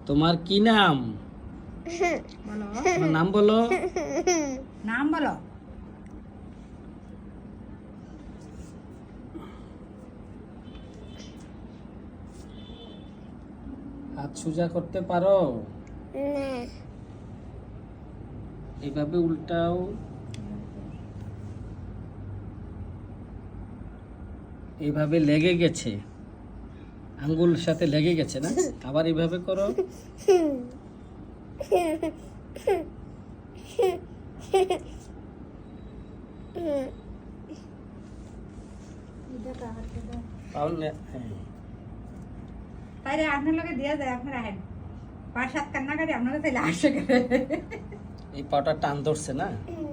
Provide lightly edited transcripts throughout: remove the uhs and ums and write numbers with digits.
তোমার কি নাম? বলো তোমার নাম বলো। নাম বলো। হাত সোজা করতে পারো? এইভাবে উল্টাও। এইভাবে লেগে গেছে, আঙ্গুল সাথে লেগে গেছে না? আবার এইভাবে করো। তাহলে হ্যাঁ। তাইলে আপনার লোকে দিয়ে যায়, আপনারা আহেন 5-7 কান্না করে আপনারা তাইলে আসে করে। এই পাউডার টান ধরছে না? এই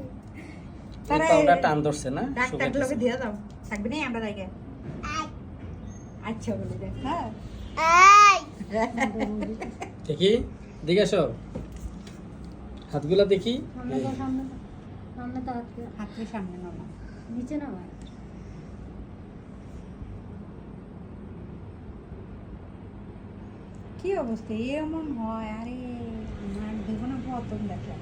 তারা পাউডার টান ধরছে না? ডাক্তার শুকাইতেছে। লোকে দিয়ে দাও, থাকবে না আমরা দেখে। আচ্ছা বলে দেখ। হ্যাঁ দেখি, দেখে আসো হাতগুলা দেখি। হাতের সামনে নামা, নিচে নামা। কি অবস্থা এমন হয়? আরে জীবনে প্রথম দেখলাম।